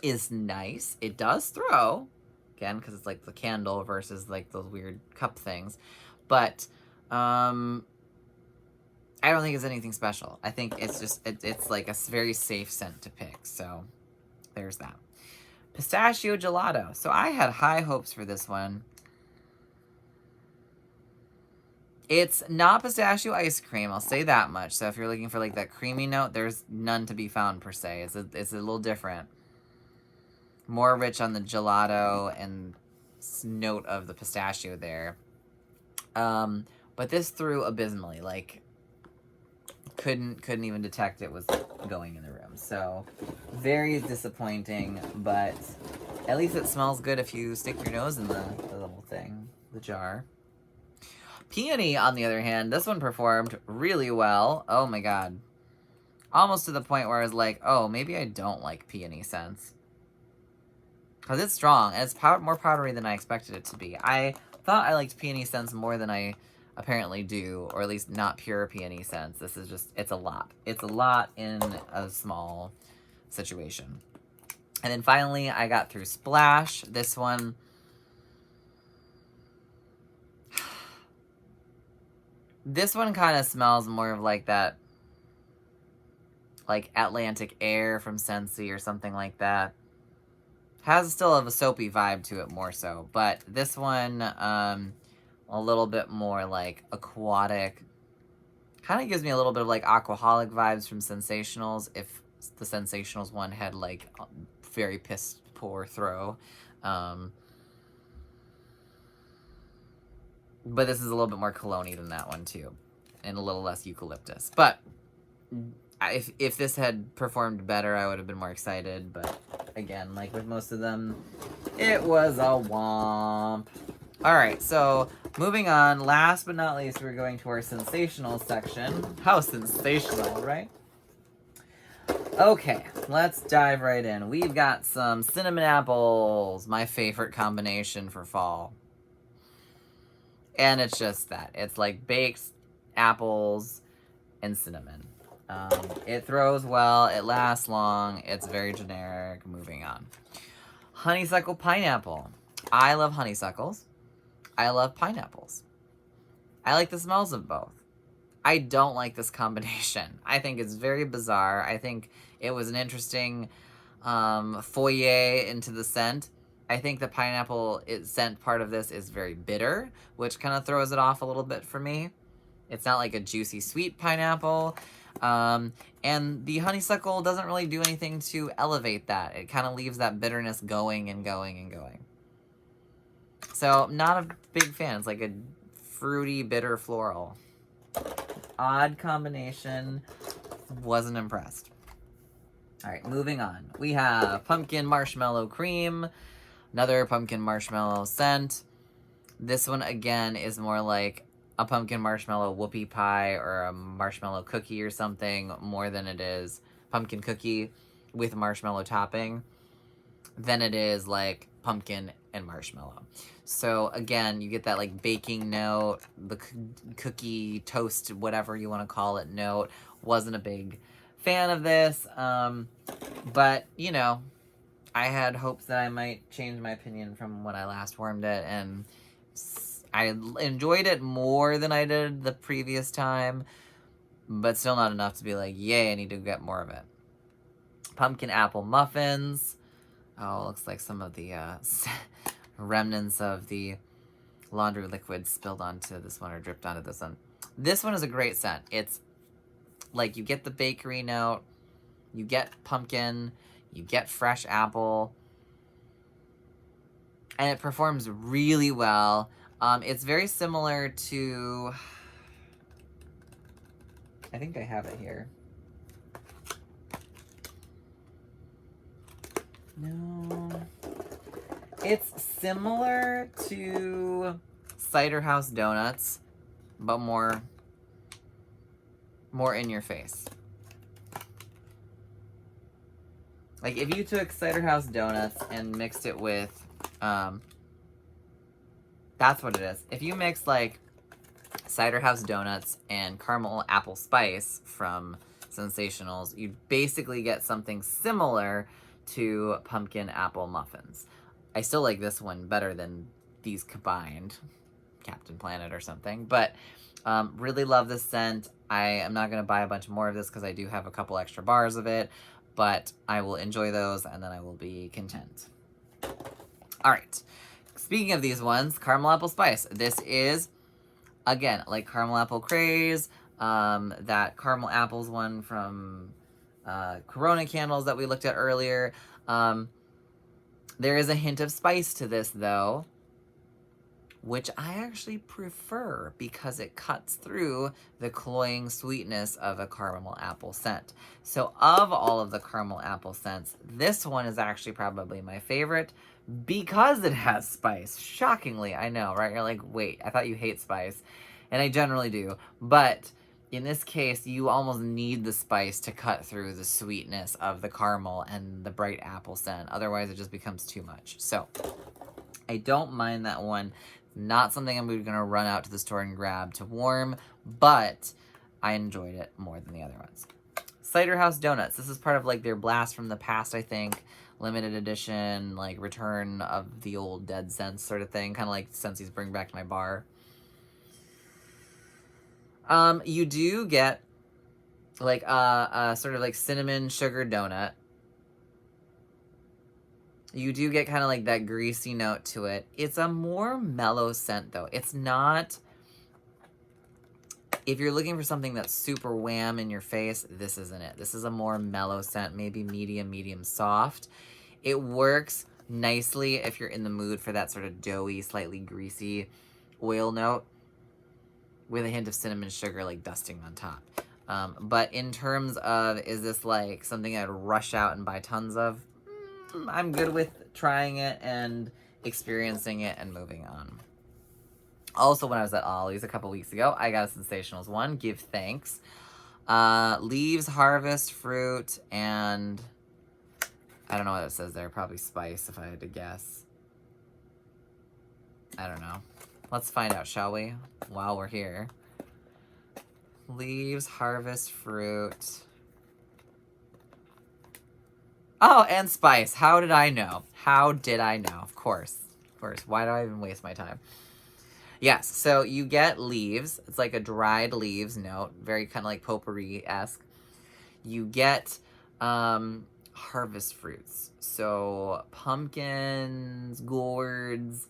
is nice. It does throw, again, because it's like the candle versus like those weird cup things. But I don't think it's anything special. I think it's just, it's like a very safe scent to pick. So there's that. Pistachio gelato. So I had high hopes for this one. It's not pistachio ice cream, I'll say that much. So if you're looking for like that creamy note, there's none to be found per se. It's a little different. More rich on the gelato and note of the pistachio there. But this threw abysmally. Like, couldn't even detect it was going in the room. So very disappointing, but at least it smells good if you stick your nose in the little thing, the jar. Peony, on the other hand, this one performed really well. Oh my god. Almost to the point where I was like, oh, maybe I don't like peony scents. Because it's strong, and it's more powdery than I expected it to be. I thought I liked peony scents more than I apparently do, or at least not pure peony scents. This is just, it's a lot. It's a lot in a small situation. And then finally, I got through Splash. This one... This one kind of smells more of like that, like Atlantic Air from Scentsy or something like that. Has still have a soapy vibe to it more so, but this one, a little bit more like aquatic. Kind of gives me a little bit of like Aquaholic vibes from Sensationals, if the Sensationals one had like very piss poor throw. But this is a little bit more cologne-y than that one, too. And a little less eucalyptus. But if this had performed better, I would have been more excited. But again, like with most of them, it was a womp. Alright, so moving on. Last but not least, we're going to our sensational section. How sensational, right? Okay, let's dive right in. We've got some cinnamon apples. My favorite combination for fall. And it's just that. It's like baked apples and cinnamon. It throws well. It lasts long. It's very generic. Moving on. Honeysuckle pineapple. I love honeysuckles. I love pineapples. I like the smells of both. I don't like this combination. I think it's very bizarre. I think it was an interesting foyer into the scent. I think the pineapple scent part of this is very bitter, which kind of throws it off a little bit for me. It's not like a juicy, sweet pineapple. And the honeysuckle doesn't really do anything to elevate that. It kind of leaves that bitterness going and going and going. So, not a big fan. It's like a fruity, bitter floral. Odd combination. Wasn't impressed. Alright, moving on. We have pumpkin marshmallow cream. Another pumpkin marshmallow scent. This one, again, is more like a pumpkin marshmallow whoopie pie or a marshmallow cookie or something, more than it is pumpkin cookie with marshmallow topping, than it is like pumpkin and marshmallow. So, again, you get that like baking note, the cookie, toast, whatever you want to call it note. Wasn't a big fan of this, but, you know, I had hopes that I might change my opinion from when I last warmed it, and I enjoyed it more than I did the previous time, but still not enough to be like, yay, I need to get more of it. Pumpkin apple muffins. Oh, looks like some of the remnants of the laundry liquid spilled onto this one or dripped onto this one. This one is a great scent. It's like you get the bakery note, you get pumpkin, you get fresh apple, and it performs really well. It's very similar to... I think I have it here. No. It's similar to Cider House Donuts, but more in your face. Like, if you took Cider House Donuts and mixed it with, that's what it is. If you mix, like, Cider House Donuts and caramel apple spice from Sensationals, you basically get something similar to pumpkin apple muffins. I still like this one better than these combined, Captain Planet or something, but really love this scent. I am not going to buy a bunch more of this because I do have a couple extra bars of it, but I will enjoy those and then I will be content. All right. Speaking of these ones, caramel apple spice. This is, again, like caramel apple craze, that caramel apples one from Corona candles that we looked at earlier. There is a hint of spice to this, though, which I actually prefer because it cuts through the cloying sweetness of a caramel apple scent. So of all of the caramel apple scents, this one is actually probably my favorite because it has spice. Shockingly, I know, right? You're like, wait, I thought you hate spice. And I generally do. But in this case, you almost need the spice to cut through the sweetness of the caramel and the bright apple scent. Otherwise, it just becomes too much. So I don't mind that one. Not something I'm going to run out to the store and grab to warm, but I enjoyed it more than the other ones. Cider House Donuts. This is part of like their blast from the past, I think. Limited edition, like return of the old dead scents sort of thing. Kind of like Scentsy's Bring Back My Bar. You do get like a sort of like cinnamon sugar donut. You do get kind of like that greasy note to it. It's a more mellow scent, though. It's not... If you're looking for something that's super wham in your face, this isn't it. This is a more mellow scent, maybe medium soft. It works nicely if you're in the mood for that sort of doughy, slightly greasy oil note with a hint of cinnamon sugar like dusting on top. But in terms of, is this like something I'd rush out and buy tons of? I'm good with trying it and experiencing it and moving on. Also, when I was at Ollie's a couple weeks ago, I got a Sensationals one, Give Thanks. Leaves, harvest, fruit, and I don't know what it says there. Probably spice, if I had to guess. I don't know. Let's find out, shall we? While we're here. Leaves, harvest, fruit. Oh, and spice. How did I know? How did I know? Of course. Of course. Why do I even waste my time? Yes, so you get leaves. It's like a dried leaves note. Very kind of like potpourri-esque. You get harvest fruits. So pumpkins, gourds.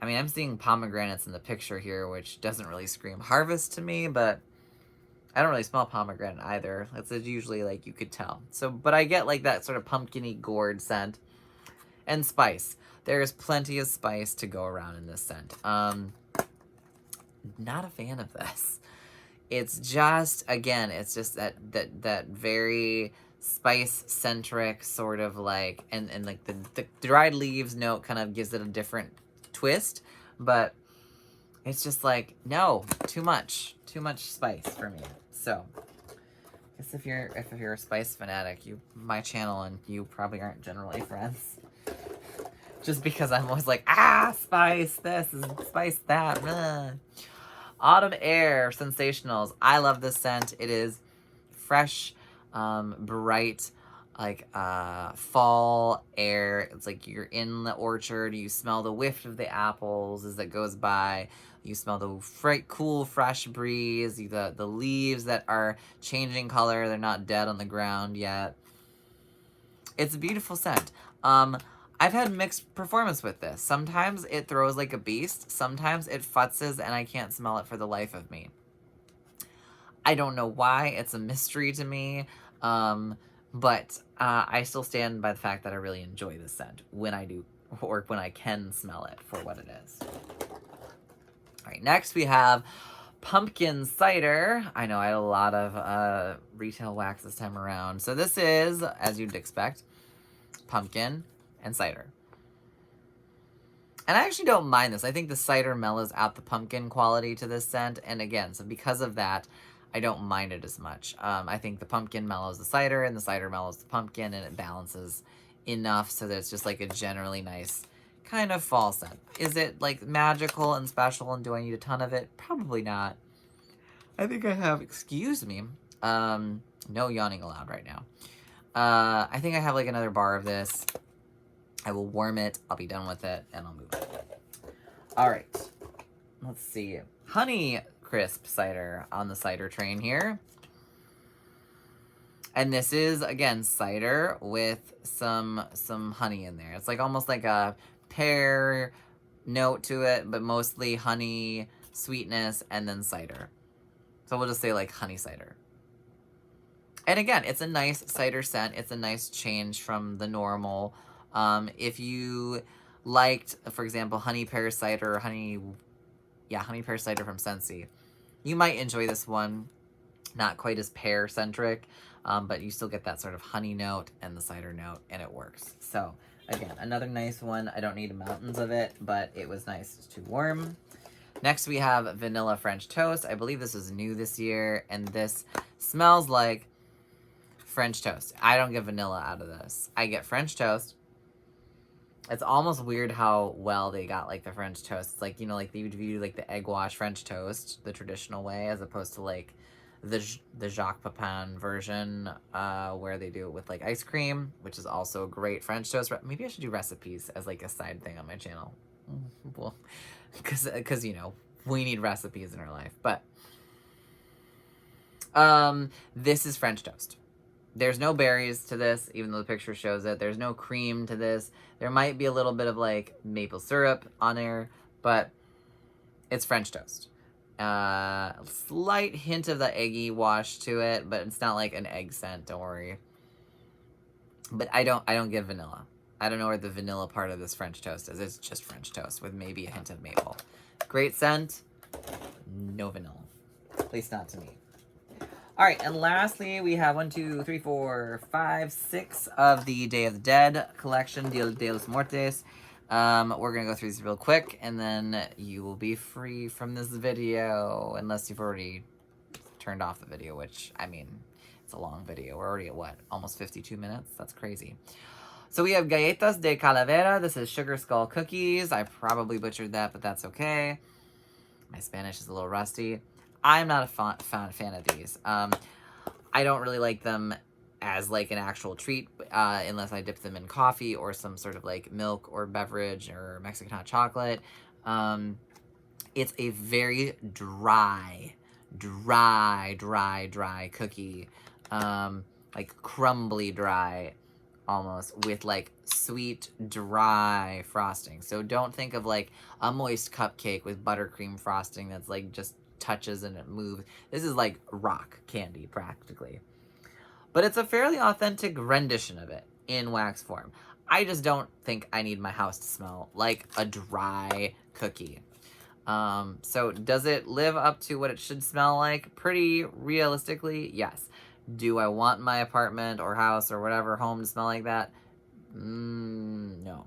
I mean, I'm seeing pomegranates in the picture here, which doesn't really scream harvest to me, but I don't really smell pomegranate either. It's usually like you could tell. So, but I get like that sort of pumpkin-y gourd scent. And spice. There's plenty of spice to go around in this scent. Not a fan of this. It's just, again, it's just that very spice-centric sort of like, and like the dried leaves note kind of gives it a different twist, but it's just like, no, too much spice for me. So, I guess if you're a spice fanatic, my channel and you probably aren't generally friends. Just because I'm always like, spice this, and spice that. Ugh. Autumn Air Sensationals. I love this scent. It is fresh, bright, like fall air. It's like you're in the orchard. You smell the whiff of the apples as it goes by. You smell the cool, fresh breeze. The leaves that are changing color. They're not dead on the ground yet. It's a beautiful scent. I've had mixed performance with this. Sometimes it throws like a beast. Sometimes it futzes and I can't smell it for the life of me. I don't know why. It's a mystery to me. But I still stand by the fact that I really enjoy this scent when I do, or when I can smell it for what it is. All right, next we have pumpkin cider. I know I had a lot of retail wax this time around. So this is, as you'd expect, pumpkin and cider. And I actually don't mind this. I think the cider mellows out the pumpkin quality to this scent. And again, so because of that, I don't mind it as much. I think the pumpkin mellows the cider and the cider mellows the pumpkin, and it balances enough so that it's just like a generally nice kind of fall scent. Is it like magical and special and do I need a ton of it? Probably not. I think I have, excuse me, no yawning allowed right now. I think I have like another bar of this. I will warm it, I'll be done with it, and I'll move on. All right, let's see. Honey Crisp cider on the cider train here. And this is, again, cider with some honey in there. It's like almost like a pear note to it, but mostly honey, sweetness, and then cider. So we'll just say like honey cider. And again, it's a nice cider scent. It's a nice change from the normal. If you liked, for example, honey pear cider, honey pear cider from Scentsy, you might enjoy this one. Not quite as pear-centric, but you still get that sort of honey note and the cider note, and it works. So, again, another nice one. I don't need mountains of it, but it was nice to warm. Next, we have Vanilla French Toast. I believe this is new this year, and this smells like French toast. I don't get vanilla out of this. I get French toast. It's almost weird how well they got, like, the French toast. It's like, you know, like, they would do, like, the egg wash French toast, the traditional way, as opposed to, like, the Jacques Pepin version, where they do it with, like, ice cream, which is also a great French toast. Maybe I should do recipes as, like, a side thing on my channel. Well, because, you know, we need recipes in our life. But, this is French toast. There's no berries to this, even though the picture shows it. There's no cream to this. There might be a little bit of, like, maple syrup on there, but it's French toast. Slight hint of the eggy wash to it, but it's not like an egg scent, don't worry. But I don't get vanilla. I don't know where the vanilla part of this French toast is. It's just French toast with maybe a hint of maple. Great scent, no vanilla. At least not to me. All right, and lastly, we have 1, 2, 3, 4, 5, 6 of the Day of the Dead collection, Dia de los Muertos. We're going to go through these real quick, and then you will be free from this video, unless you've already turned off the video, which, I mean, it's a long video. We're already at, what, almost 52 minutes? That's crazy. So we have guytos de calavera. This is sugar skull cookies. I probably butchered that, but that's okay. My Spanish is a little rusty. I'm not a fan of these. I don't really like them as like an actual treat unless I dip them in coffee or some sort of like milk or beverage or Mexican hot chocolate. It's a very dry cookie. Like crumbly dry almost, with like sweet dry frosting. So don't think of like a moist cupcake with buttercream frosting that's like just touches and it moves. This is like rock candy practically. But it's a fairly authentic rendition of it in wax form. I just don't think I need my house to smell like a dry cookie. So does it live up to what it should smell like? Pretty realistically, yes. Do I want my apartment or house or whatever home to smell like that? No.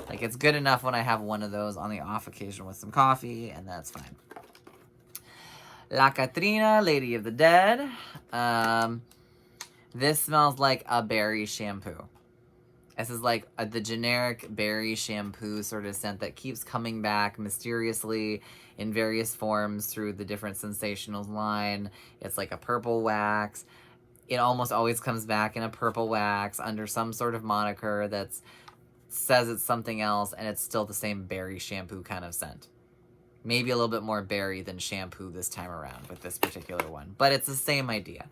Like, it's good enough when I have one of those on the off occasion with some coffee, and that's fine. La Catrina, Lady of the Dead. This smells like a berry shampoo. This is like the generic berry shampoo sort of scent that keeps coming back mysteriously in various forms through the different Sensationals line. It's like a purple wax. It almost always comes back in a purple wax under some sort of moniker that says it's something else, and it's still the same berry shampoo kind of scent. Maybe a little bit more berry than shampoo this time around with this particular one, but it's the same idea.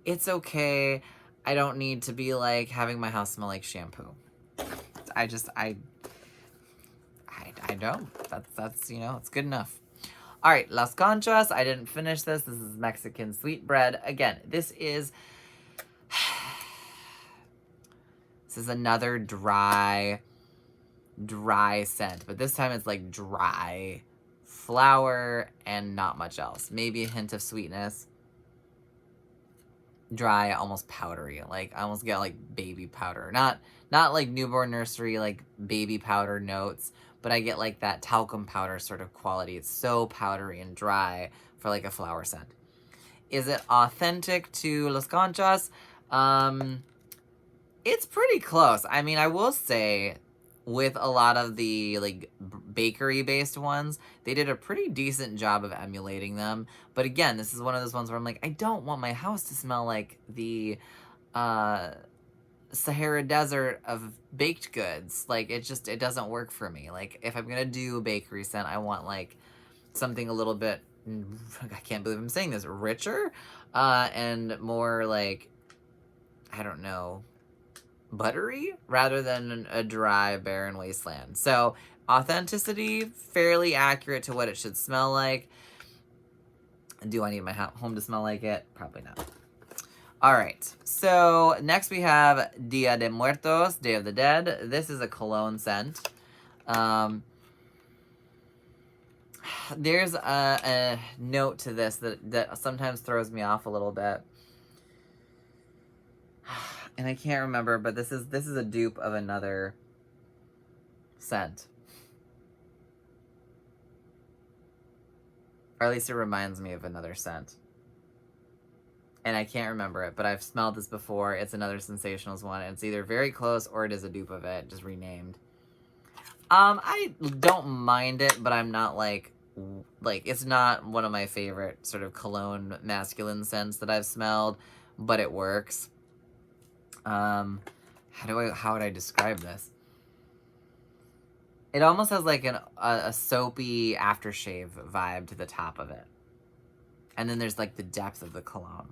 It's okay. I don't need to be like having my house smell like shampoo. I don't. That's you know, it's good enough. All right, Las Contras. I didn't finish this. This is Mexican sweetbread. Again, this is another dry scent, but this time it's like dry flour and not much else. Maybe a hint of sweetness. Dry, almost powdery. Like, I almost get like baby powder. Not like newborn nursery, like baby powder notes, but I get like that talcum powder sort of quality. It's so powdery and dry for like a flower scent. Is it authentic to Las Conchas? It's pretty close. I mean, I will say, with a lot of the like bakery-based ones, they did a pretty decent job of emulating them. But again, this is one of those ones where I'm like, I don't want my house to smell like the Sahara Desert of baked goods. Like, it doesn't work for me. Like, if I'm gonna do a bakery scent, I want like something a little bit, I can't believe I'm saying this, richer and more like I don't know, buttery rather than a dry, barren wasteland. So authenticity, fairly accurate to what it should smell like. Do I need my home to smell like it? Probably not. All right, so next we have Dia de Muertos, Day of the Dead. This is a cologne scent. There's a note to this that sometimes throws me off a little bit. And I can't remember, but this is a dupe of another scent. Or at least it reminds me of another scent. And I can't remember it, but I've smelled this before. It's another Sensationals one. It's either very close or it is a dupe of it, just renamed. I don't mind it, but I'm not like it's not one of my favorite sort of cologne masculine scents that I've smelled, but it works. How would I describe this? It almost has like a soapy aftershave vibe to the top of it. And then there's like the depth of the cologne.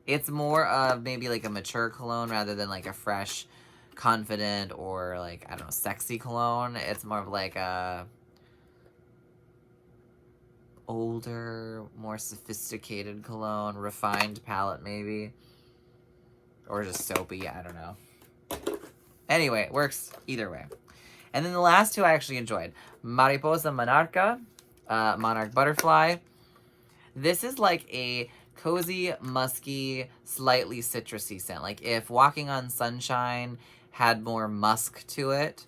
It's more of maybe like a mature cologne rather than like a fresh, confident, or like, I don't know, sexy cologne. It's more of like a older, more sophisticated cologne, refined palette maybe. Or just soapy, I don't know. Anyway, it works either way. And then the last two I actually enjoyed. Mariposa Monarca, Monarch Butterfly. This is like a cozy, musky, slightly citrusy scent. Like if Walking on Sunshine had more musk to it,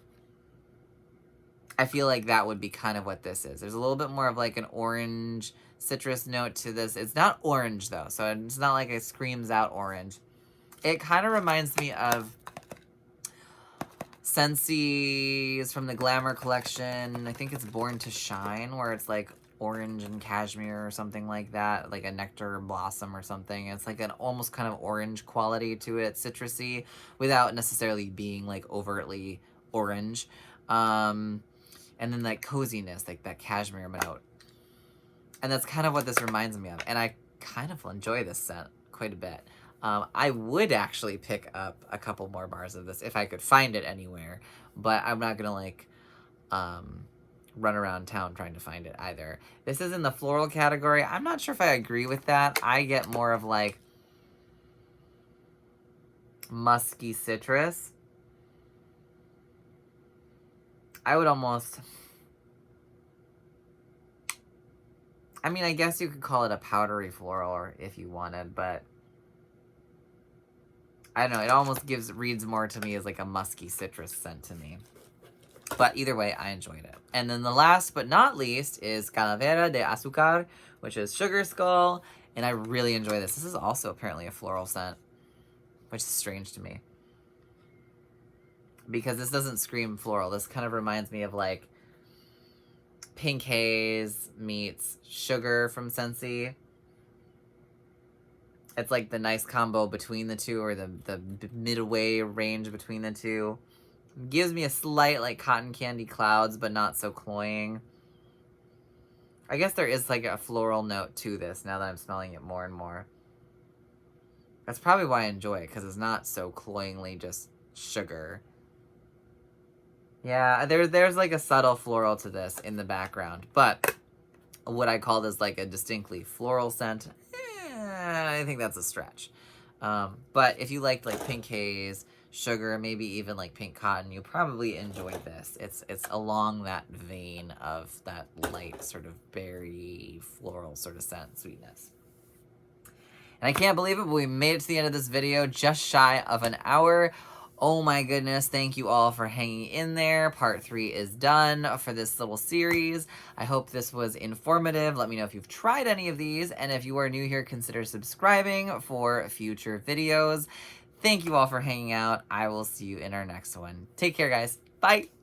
I feel like that would be kind of what this is. There's a little bit more of like an orange citrus note to this. It's not orange though, so it's not like it screams out orange. It kind of reminds me of Scentsy from the Glamour collection. I think it's Born to Shine, where it's like orange and cashmere or something like that, like a nectar blossom or something. It's like an almost kind of orange quality to it, citrusy, without necessarily being like overtly orange. And then like coziness, like that cashmere note. And that's kind of what this reminds me of. And I kind of enjoy this scent quite a bit. I would actually pick up a couple more bars of this if I could find it anywhere, but I'm not gonna like run around town trying to find it either. This is in the floral category. I'm not sure if I agree with that. I get more of like musky citrus. I would almost, I mean, I guess you could call it a powdery floral if you wanted, but I don't know, it almost reads more to me as like a musky citrus scent to me. But either way, I enjoyed it. And then the last but not least is Calavera de Azúcar, which is Sugar Skull. And I really enjoy this. This is also apparently a floral scent, which is strange to me. Because this doesn't scream floral. This kind of reminds me of like Pink Haze meets Sugar from Scentsy. It's like the nice combo between the two, or the midway range between the two. Gives me a slight like cotton candy clouds, but not so cloying. I guess there is like a floral note to this now that I'm smelling it more and more. That's probably why I enjoy it, because it's not so cloyingly just sugar. Yeah, there's like a subtle floral to this in the background, but would I call this like a distinctly floral scent? I think that's a stretch. But if you liked like Pink Haze, Sugar, maybe even like Pink Cotton, you probably enjoy this. It's along that vein of that light sort of berry floral sort of scent sweetness. And I can't believe it, but we made it to the end of this video, just shy of an hour. Oh my goodness, thank you all for hanging in there. Part 3 is done for this little series. I hope this was informative. Let me know if you've tried any of these, and if you are new here, consider subscribing for future videos. Thank you all for hanging out. I will see you in our next one. Take care, guys. Bye!